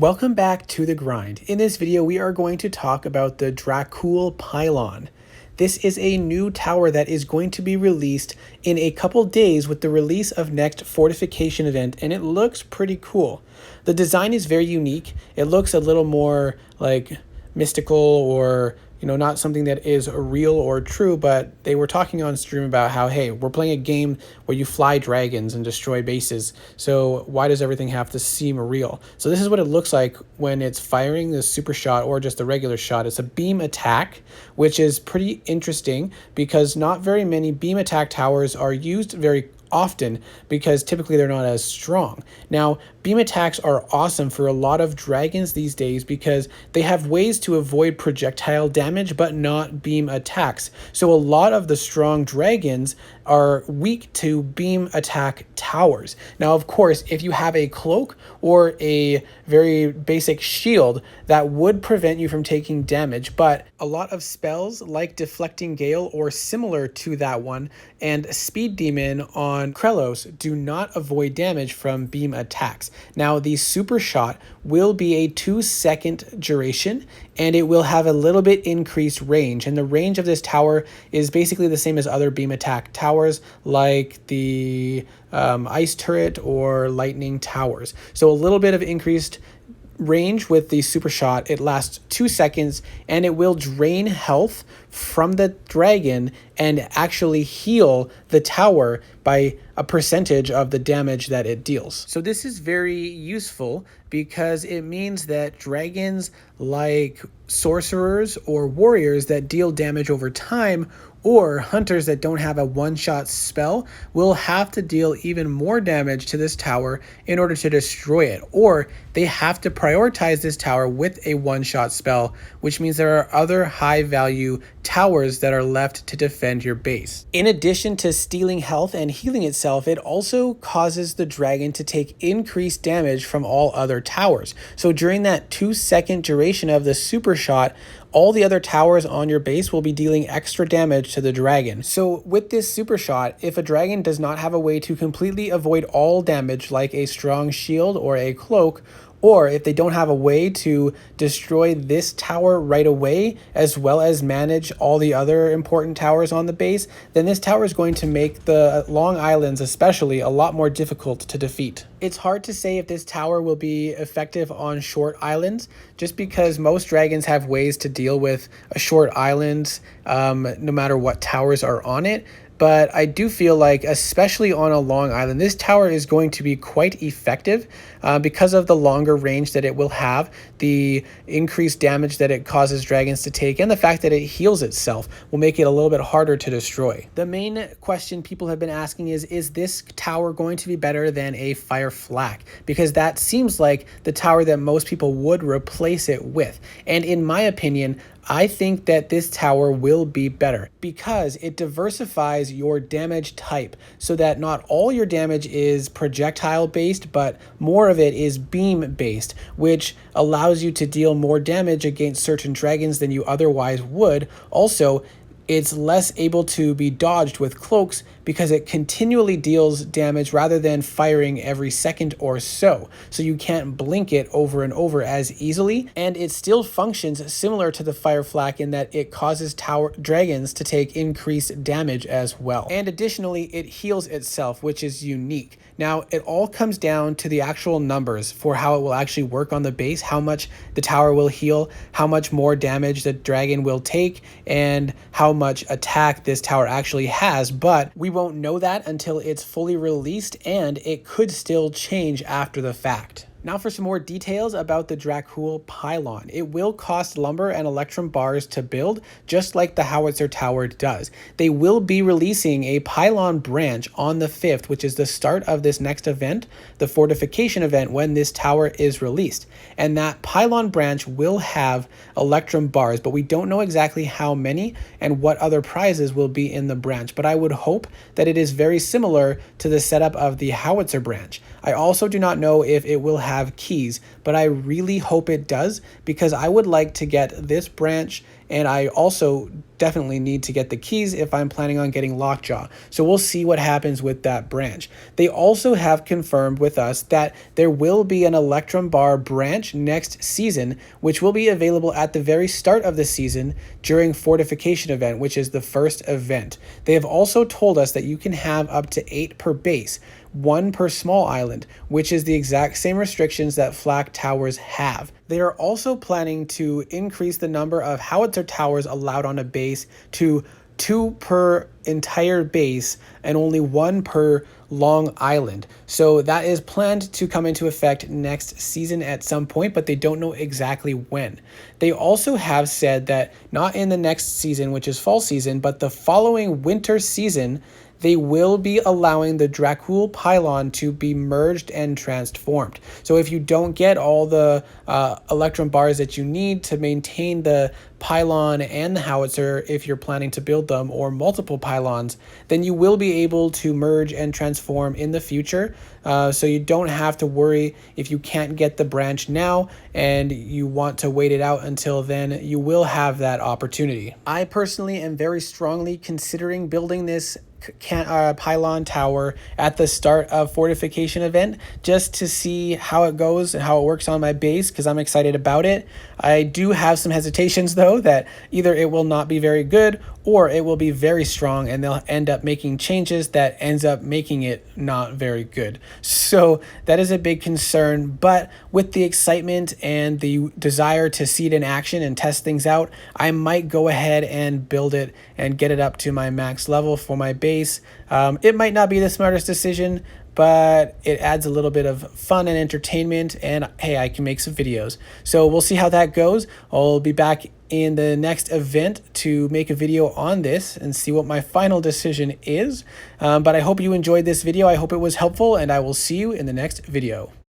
Welcome back to the grind. In this video, we are going to talk about the Drakul Pylon. This is a new tower that is going to be released in a couple days with the release of next Fortification event, and it looks pretty cool. The design is very unique. It looks a little more like mystical or not something that is real or true, but they were talking on stream about how, hey, we're playing a game where you fly dragons and destroy bases, so why does everything have to seem real? So this is what it looks like when it's firing the super shot or just the regular shot. It's a beam attack, which is pretty interesting because not very many beam attack towers are used very often because typically they're not as strong. Now, beam attacks are awesome for a lot of dragons these days because they have ways to avoid projectile damage but not beam attacks. So a lot of the strong dragons are weak to beam attack towers. Now, of course, if you have a cloak or a very basic shield, that would prevent you from taking damage, but a lot of spells like Deflecting Gale or similar to that one and Speed Demon on Krelos do not avoid damage from beam attacks. Now, the super shot will be a 2-second duration and it will have a little bit increased range, and the range of this tower is basically the same as other beam attack towers like the ice turret or lightning towers. So a little bit of increased range with the super shot. It lasts 2 seconds and it will drain health from the dragon and actually heal the tower by a percentage of the damage that it deals. So this is very useful because it means that dragons like sorcerers or warriors that deal damage over time, or hunters that don't have a one-shot spell, will have to deal even more damage to this tower in order to destroy it, or they have to prioritize this tower with a one-shot spell, which means there are other high-value towers that are left to defend your base. In addition to stealing health and healing itself, it also causes the dragon to take increased damage from all other towers. So during that 2-second duration of the super shot, all the other towers on your base will be dealing extra damage to the dragon. So with this super shot, if a dragon does not have a way to completely avoid all damage like a strong shield or a cloak, or if they don't have a way to destroy this tower right away, as well as manage all the other important towers on the base, then this tower is going to make the long islands especially a lot more difficult to defeat. It's hard to say if this tower will be effective on short islands, just because most dragons have ways to deal with a short island, no matter what towers are on it. But I do feel like, especially on a long island, this tower is going to be quite effective because of the longer range that it will have, the increased damage that it causes dragons to take, and the fact that it heals itself will make it a little bit harder to destroy. The main question people have been asking is this tower going to be better than a fire flak? Because that seems like the tower that most people would replace it with. And in my opinion, I think that this tower will be better because it diversifies your damage type so that not all your damage is projectile based, but more of it is beam based, which allows you to deal more damage against certain dragons than you otherwise would. Also, it's less able to be dodged with cloaks because it continually deals damage rather than firing every second or so. So you can't blink it over and over as easily. And it still functions similar to the fire flak in that it causes dragons to take increased damage as well. And additionally, it heals itself, which is unique. Now, it all comes down to the actual numbers for how it will actually work on the base, how much the tower will heal, how much more damage the dragon will take, and how much attack this tower actually has. But we won't know that until it's fully released, and it could still change after the fact. Now for some more details about the Drakul Pylon. It will cost lumber and electrum bars to build, just like the howitzer tower does. They will be releasing a pylon branch on the 5th, which is the start of this next event, the Fortification event, when this tower is released. And that pylon branch will have electrum bars, but we don't know exactly how many and what other prizes will be in the branch. But I would hope that it is very similar to the setup of the howitzer branch. I also do not know if it will have keys, but I really hope it does because I would like to get this branch, and I also definitely need to get the keys if I'm planning on getting Lockjaw. So we'll see what happens with that branch. They also have confirmed with us that there will be an Electrum Bar branch next season, which will be available at the very start of the season during Fortification event, which is the first event. They have also told us that you can have up to 8 per base, 1 per small island, which is the exact same restrictions that flak towers have. They are also planning to increase the number of howitzer towers allowed on a base to 2 per entire base and only 1 per long island. So that is planned to come into effect next season at some point, but they don't know exactly when. They also have said that not in the next season, which is fall season, but the following winter season, they will be allowing the Drakul Pylon to be merged and transformed. So if you don't get all the Electrum bars that you need to maintain the pylon and the howitzer, if you're planning to build them, or multiple pylons, then you will be able to merge and transform in the future. So you don't have to worry if you can't get the branch now and you want to wait it out until then. You will have that opportunity. I personally am very strongly considering building this pylon tower at the start of Fortification event just to see how it goes and how it works on my base, because I'm excited about it. I do have some hesitations though that either it will not be very good or it will be very strong and they'll end up making changes that ends up making it not very good. So that is a big concern, but with the excitement and the desire to see it in action and test things out, I might go ahead and build it and get it up to my max level for my base. It might not be the smartest decision, but it adds a little bit of fun and entertainment, and hey, I can make some videos. So we'll see how that goes. I'll be back in the next event to make a video on this and see what my final decision is. But I hope you enjoyed this video. I hope it was helpful, and I will see you in the next video.